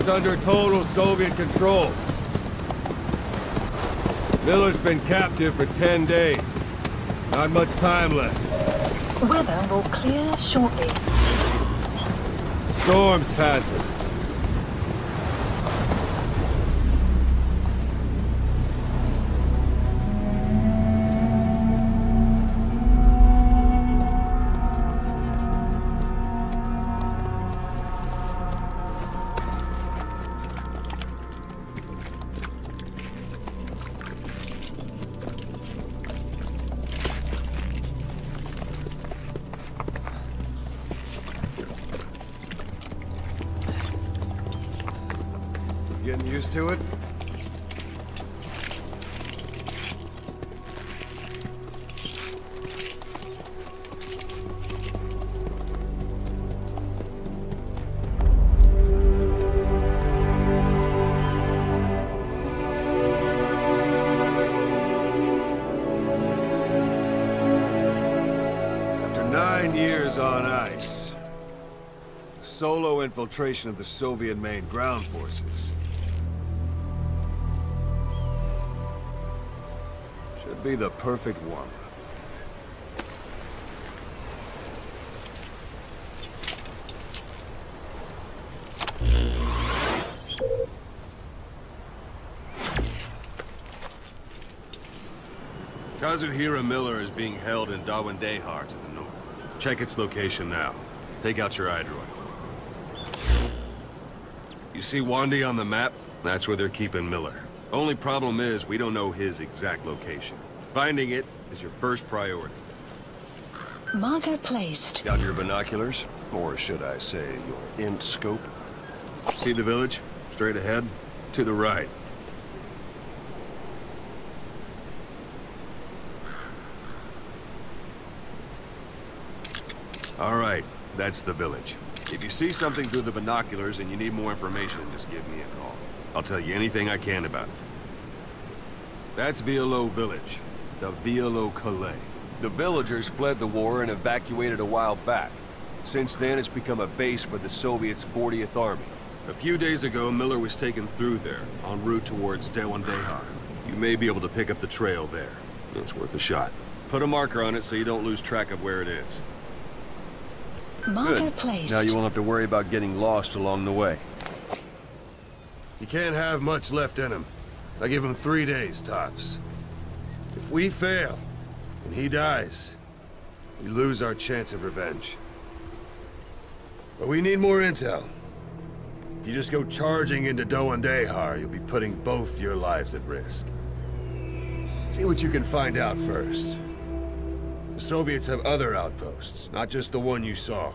is under total Soviet control. Miller's been captive for 10 days. Not much time left. Weather will clear shortly. Storm's passing. Getting used to it? After 9 years on ice, solo infiltration of the Soviet main ground forces should be the perfect warm-up. Kazuhira Miller is being held in Dawandehar to the north. Check its location now. Take out your iDroid. You see Wandi on the map? That's where they're keeping Miller. Only problem is, we don't know his exact location. Finding it is your first priority. Marker placed. Got your binoculars? Or should I say, your int scope? See the village? Straight ahead? To the right. All right, that's the village. If you see something through the binoculars and you need more information, just give me a call. I'll tell you anything I can about it. That's Violo Village, the Violo Calais. The villagers fled the war and evacuated a while back. Since then, it's become a base for the Soviets' 40th Army. A few days ago, Miller was taken through there, en route towards Dawandehar. You may be able to pick up the trail there. It's worth a shot. Put a marker on it so you don't lose track of where it is. Marker Good. placed. Now you won't have to worry about getting lost along the way. You can't have much left in him. I give him 3 days, tops. If we fail, and he dies, we lose our chance of revenge. But we need more intel. If you just go charging into Dawandehar, you'll be putting both your lives at risk. See what you can find out first. The Soviets have other outposts, not just the one you saw.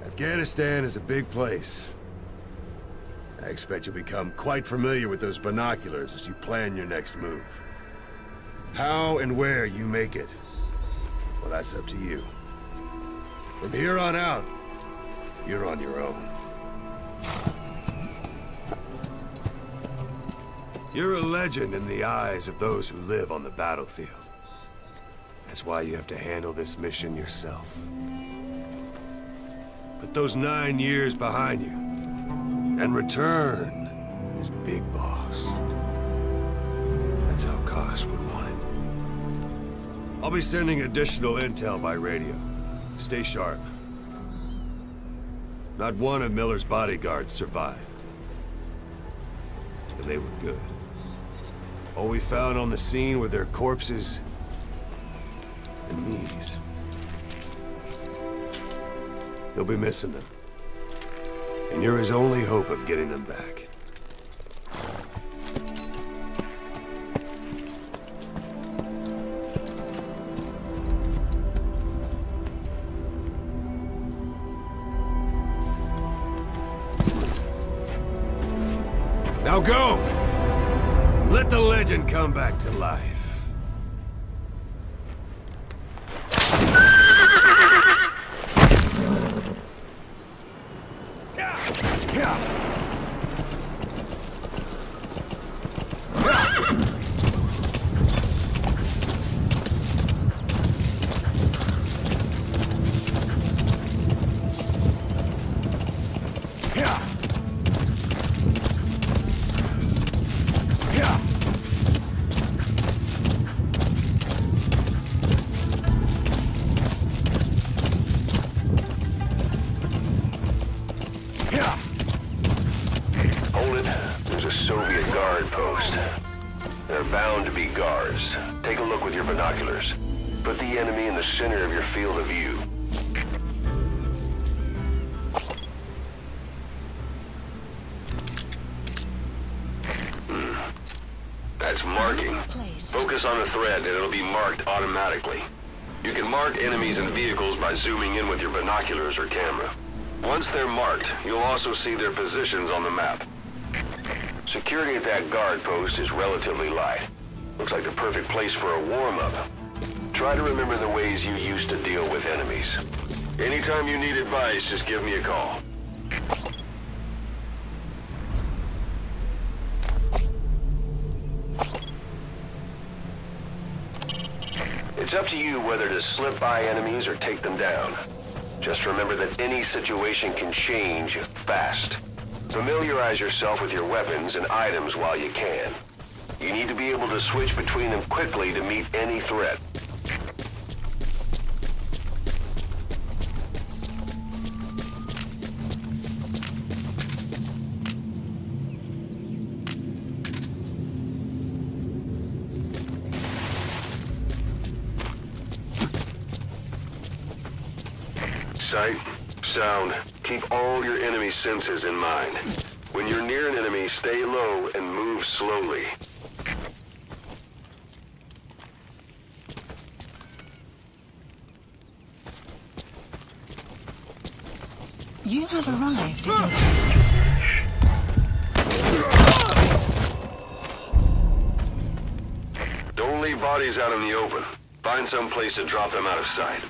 Afghanistan is a big place. I expect you'll become quite familiar with those binoculars as you plan your next move. How and where you make it, well, that's up to you. From here on out, you're on your own. You're a legend in the eyes of those who live on the battlefield. That's why you have to handle this mission yourself. Put those 9 years behind you, and return as Big Boss. That's how Koss would want it. I'll be sending additional intel by radio. Stay sharp. Not one of Miller's bodyguards survived. And they were good. All we found on the scene were their corpses and knees. You'll be missing them. And you're his only hope of getting them back. Now go! Let the legend come back to life. guard post. There are bound to be guards. Take a look with your binoculars. Put the enemy in the center of your field of view. That's marking. Focus on a thread and it'll be marked automatically. You can mark enemies and vehicles by zooming in with your binoculars or camera. Once they're marked, you'll also see their positions on the map. Security at that guard post is relatively light. Looks like the perfect place for a warm-up. Try to remember the ways you used to deal with enemies. Anytime you need advice, just give me a call. It's up to you whether to slip by enemies or take them down. Just remember that any situation can change fast. Familiarize yourself with your weapons and items while you can. You need to be able to switch between them quickly to meet any threat. Sight, sound, keep all your enemy senses in mind. When you're near an enemy, stay low and move slowly. You have arrived in Don't leave bodies out in the open. Find some place to drop them out of sight.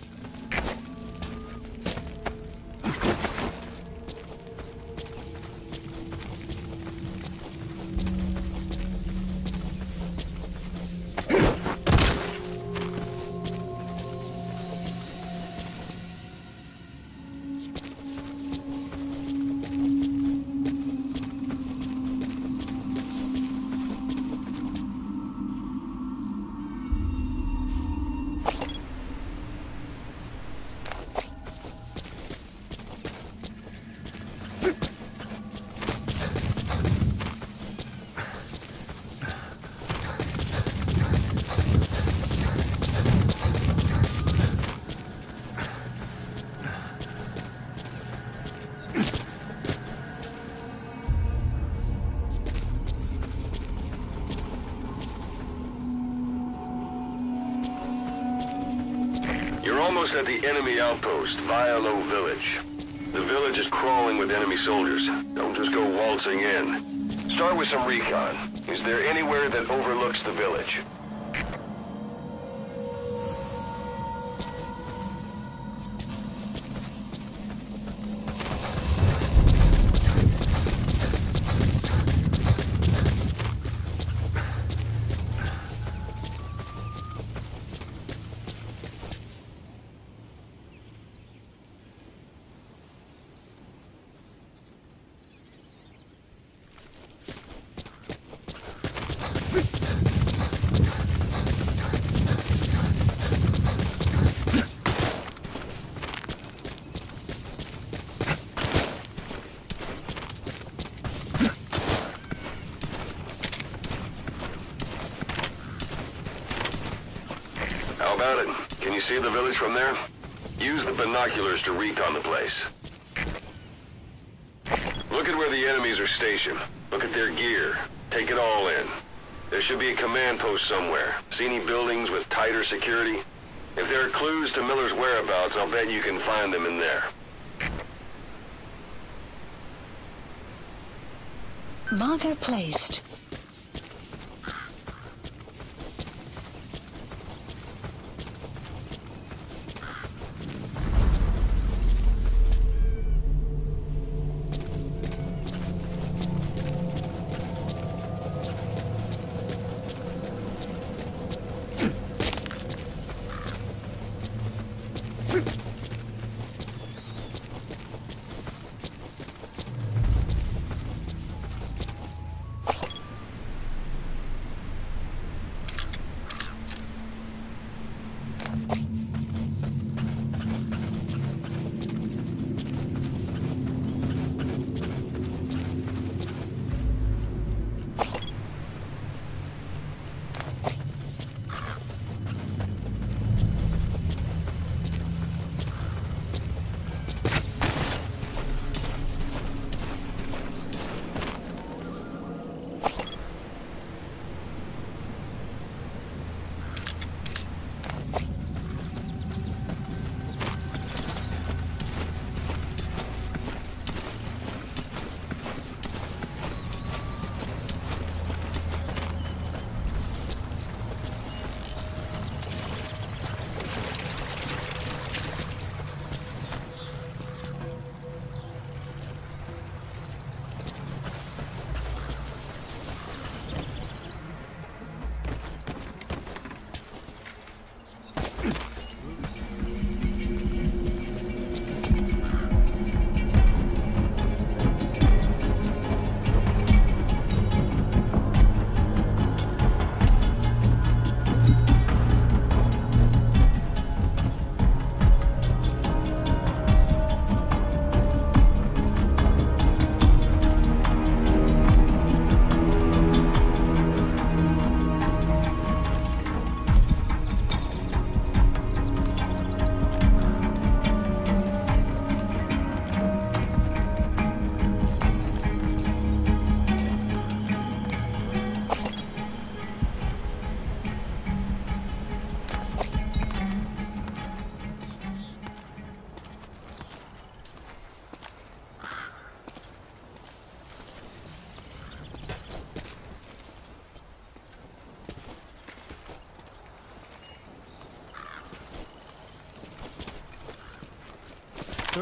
You're almost at the enemy outpost, Vega Village. The village is crawling with enemy soldiers. Don't just go waltzing in. Start with some recon. Is there anywhere that overlooks the village? How about it? Can you see the village from there? Use the binoculars to recon the place. Look at where the enemies are stationed. Look at their gear. Take it all in. There should be a command post somewhere. See any buildings with tighter security? If there are clues to Miller's whereabouts, I'll bet you can find them in there. marker placed.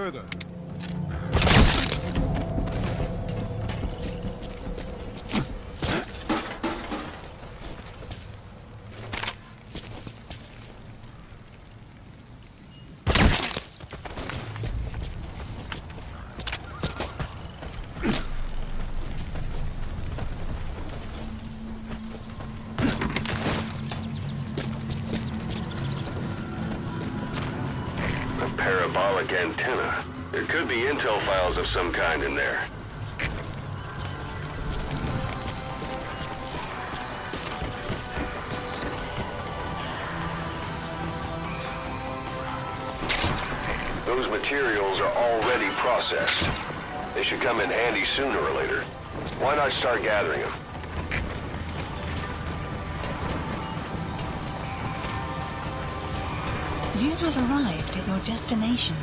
further. Parabolic antenna. There could be intel files of some kind in there. Those materials are already processed. They should come in handy sooner or later. Why not start gathering them? You have arrived at your destination.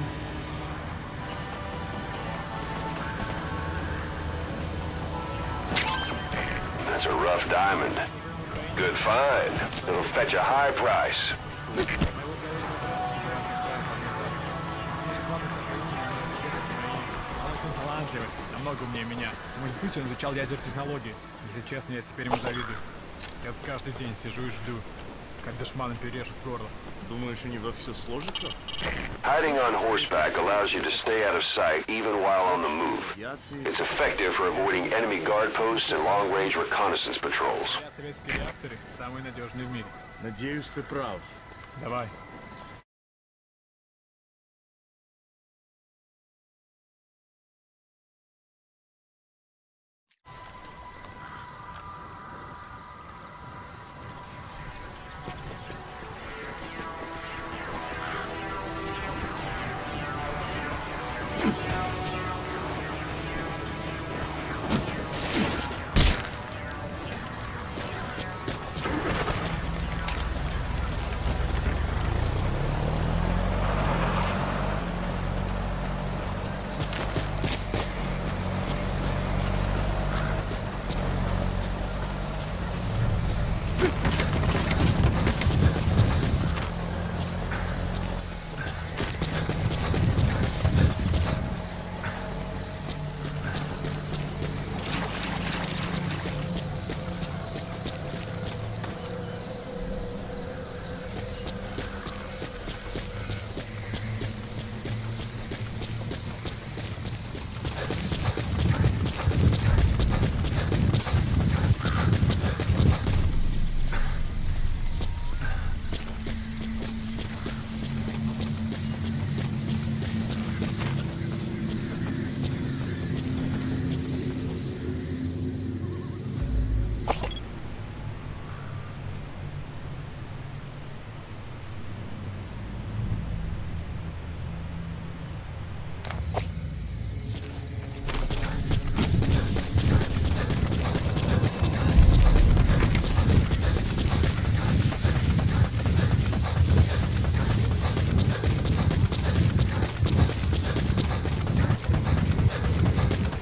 That's a rough diamond. Good find. It'll fetch a high price. Намного умнее меня. Он действительно изучал ядерные технологии. Если честно, я теперь ему завидую. Я тут каждый день сижу и жду, когда шманом перережет горло. Думаешь, у него все сложится? Hiding on horseback allows you to stay out of sight even while on the move. It's effective for avoiding enemy guard posts and long-range reconnaissance patrols. Советские реакторы самые надежные в мире. Надеюсь, ты прав. Давай.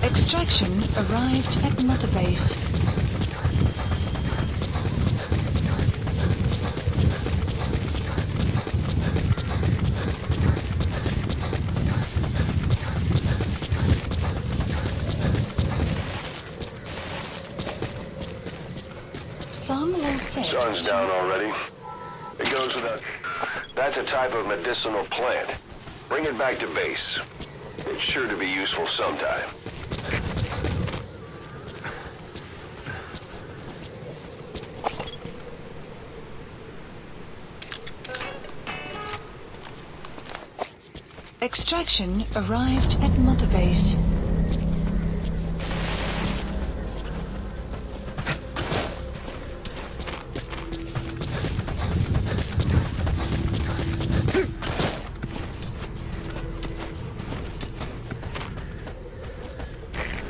Extraction arrived at Mother Base. Some will say... Sun's down already. It goes without... That's a type of medicinal plant. Bring it back to base. It's sure to be useful sometime. Extraction arrived at Mother Base.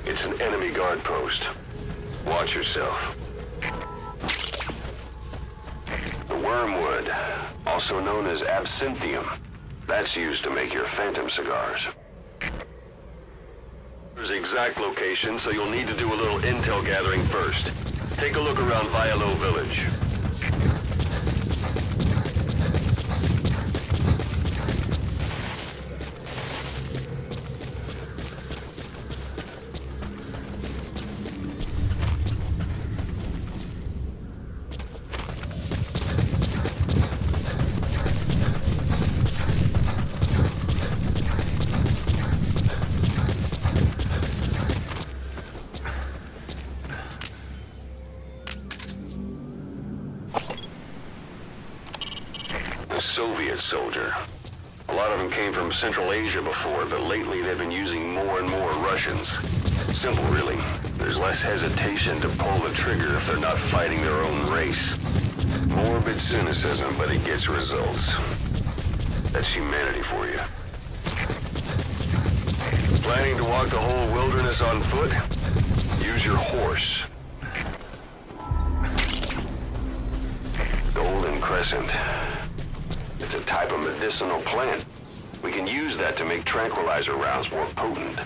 It's an enemy guard post. Watch yourself. The wormwood, also known as absinthium. That's used to make your phantom cigars. There's exact location, so you'll need to do a little intel gathering first. Take a look around Vega Village. Soviet soldier. A lot of them came from Central Asia before, but lately they've been using more and more Russians. Simple, really. There's less hesitation to pull the trigger if they're not fighting their own race. Morbid cynicism, but it gets results. That's humanity for you. Planning to walk the whole wilderness on foot? Use your horse. Golden Crescent. It's a type of medicinal plant. We can use that to make tranquilizer rounds more potent.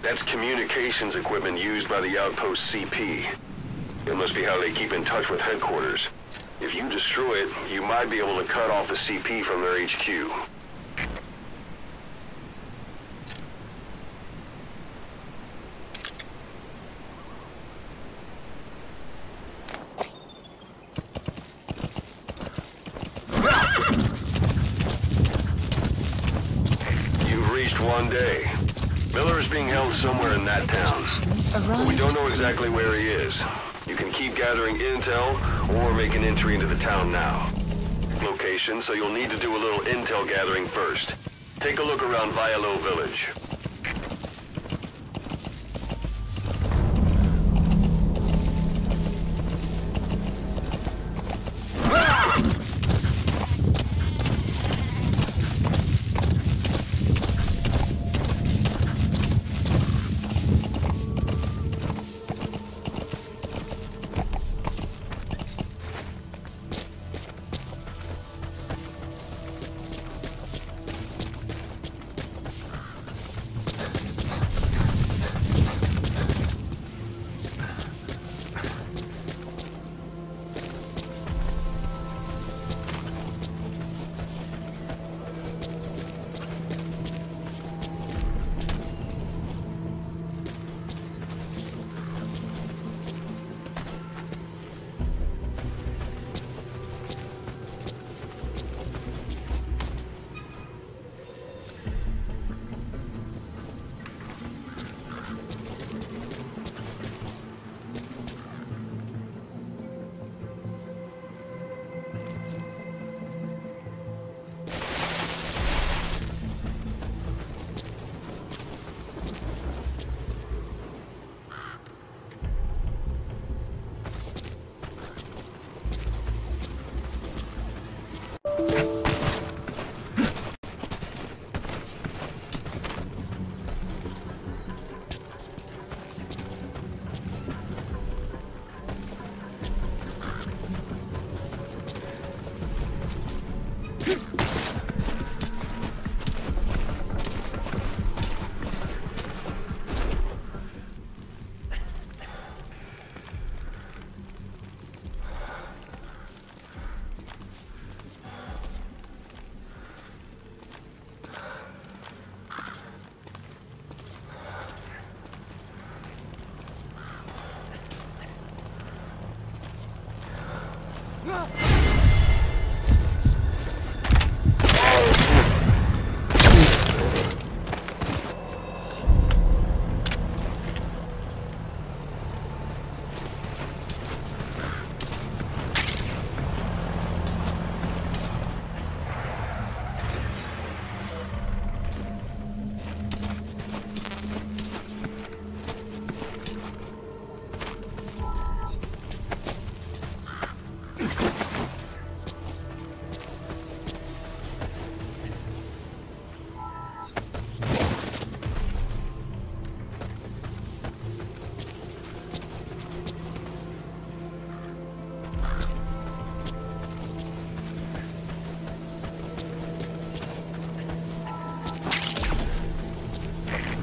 That's communications equipment used by the outpost CP. It must be how they keep in touch with headquarters. If you destroy it, you might be able to cut off the CP from their HQ. You've reached one day. Miller is being held somewhere in that town. But we don't know exactly where he is. You can keep gathering intel, or make an entry into the town now. Location, so you'll need to do a little intel gathering first. Take a look around Vega village.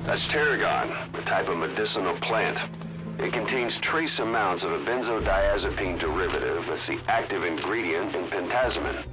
That's tarragon, a type of medicinal plant. It contains trace amounts of a benzodiazepine derivative that's the active ingredient in pentazimine.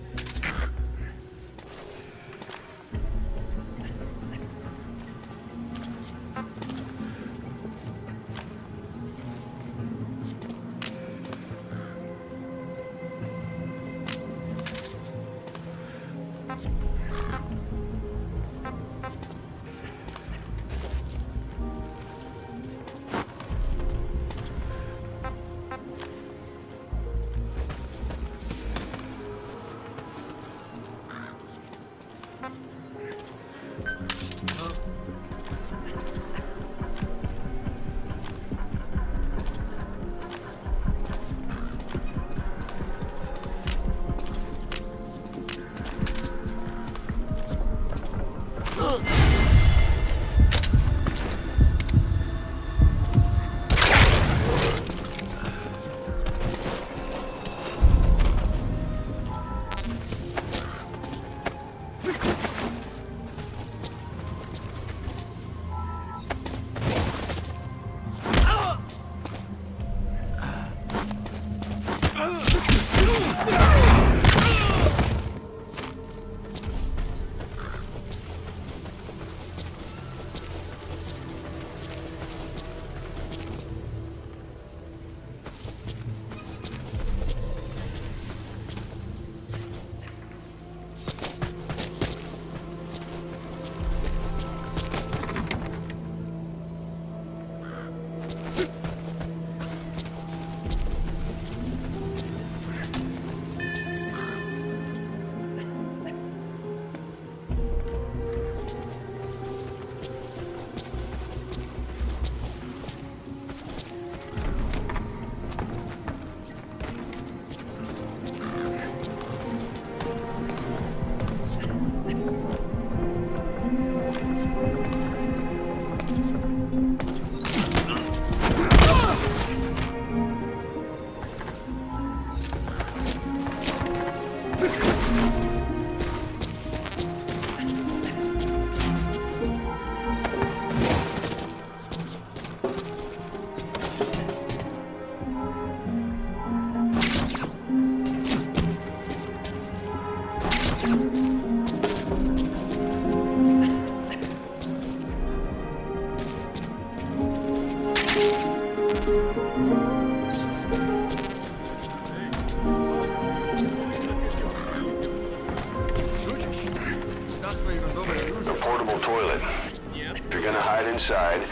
Inside,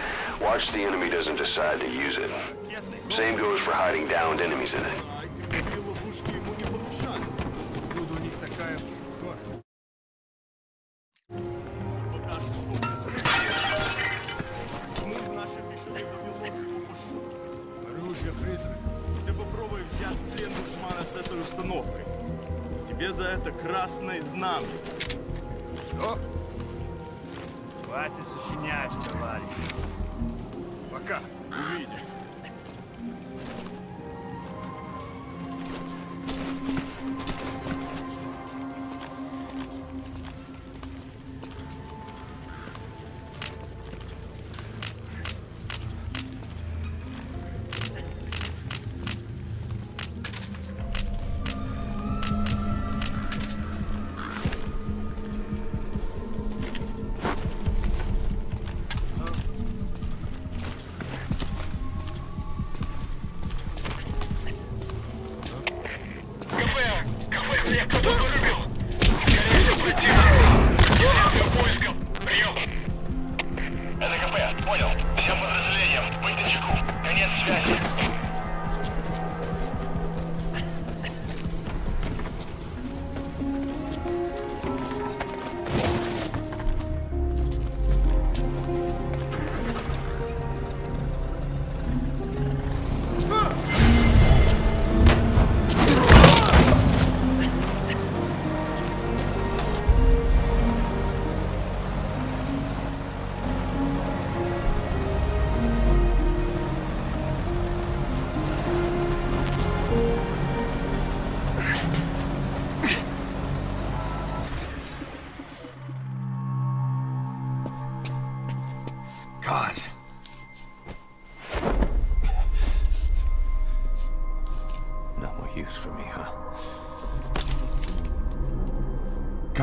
watch the enemy doesn't decide to use it. Same goes for hiding downed enemies in it. Оружие призрак. Ты попробуй взять в плен душмана с этой установкой. Тебе за это красное знамя. Что? Хватит сочинять, товарищ. Пока. Увидимся.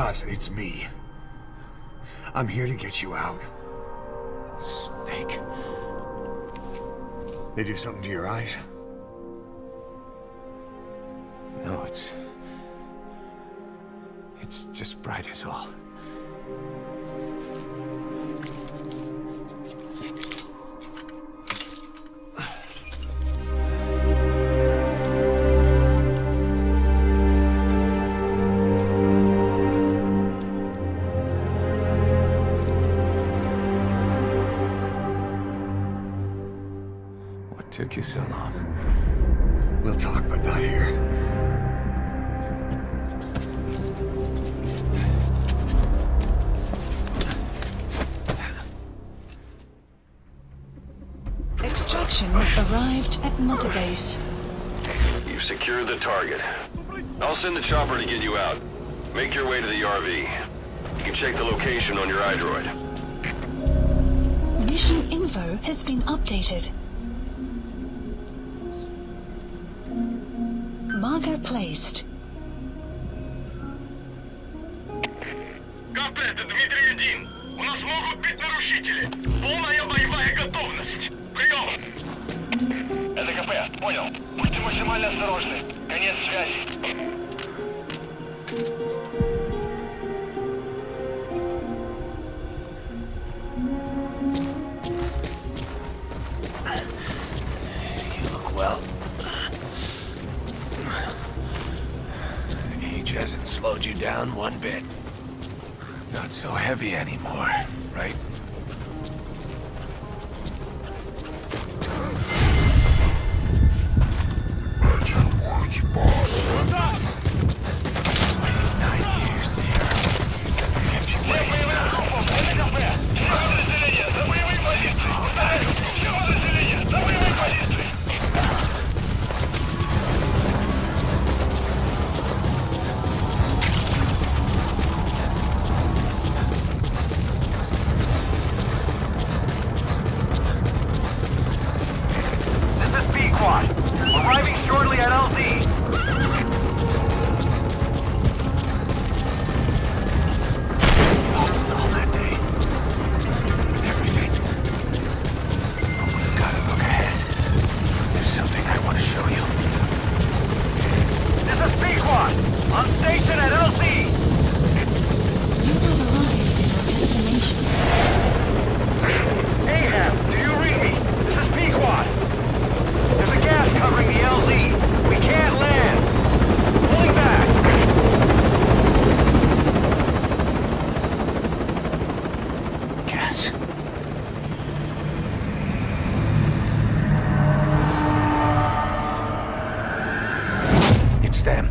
Because it's me. I'm here to get you out. Snake. They do something to your eyes? No, it's just bright as all. What took you so long? We'll talk, but not here. Extraction arrived at Mother Base. You've secured the target. I'll send the chopper to get you out. Make your way to the RV. You can check the location on your iDroid. Mission info has been updated. Marker placed. Комплект, Дмитрий-1. У нас могут быть нарушители. Полная боевая готовность. Прием! Это КП, понял. Будьте максимально осторожны. Конец связи. You look well. Age hasn't slowed you down one bit. Not so heavy anymore, right? Arriving shortly at LZ. Lost all that day. Everything. But we've got to look ahead. There's something I want to show you. This is Pequod, on station at LZ. You have arrived at your destination. Ahab, do you read me? This is Pequod. There's a gas covering the LZ. We can't land. Pulling back. Gas. It's them.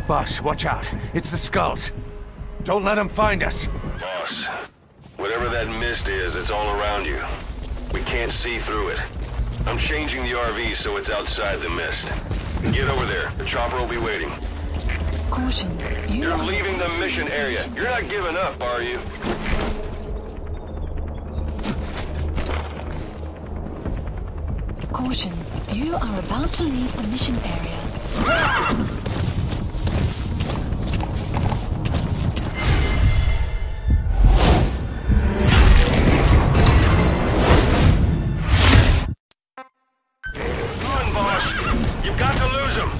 Boss, watch out. It's the skulls. Don't let them find us. Boss, whatever that mist is, it's all around you. We can't see through it. I'm changing the RV so it's outside the mist. Get over there. The chopper will be waiting. Caution. You're leaving the mission area. You're not giving up, are you? Caution. You are about to leave the mission area. Run, boss. You've got to lose him.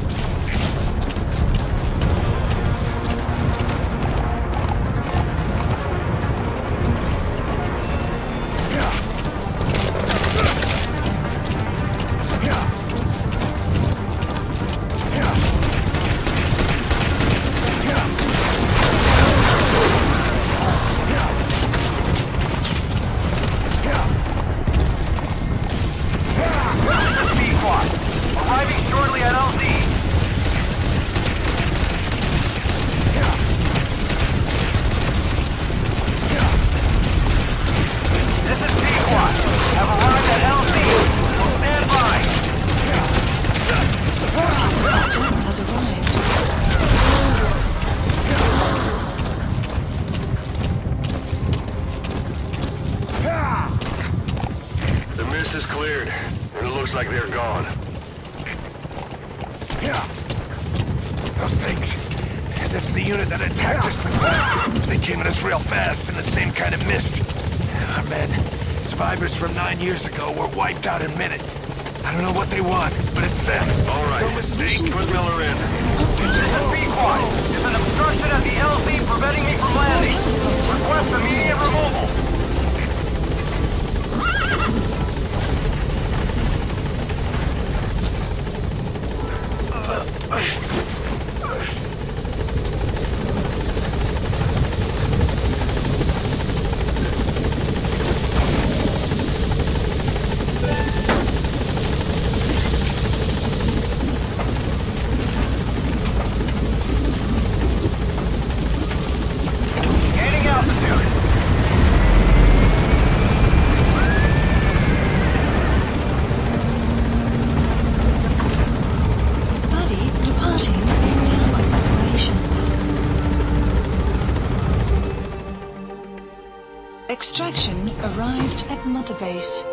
Coast is cleared, and it looks like they're gone. Yeah. Those things. That's the unit that attacked us before. They came at us real fast in the same kind of mist. Our men, survivors from 9 years ago, were wiped out in minutes. I don't know what they want, but it's them. All right. No mistake. Put Miller in. This is Pequod. There's an obstruction at the LZ preventing me from landing. Request immediate removal. Gaining altitude. Buddy departing area of operations. Extraction arrived at Mother Base.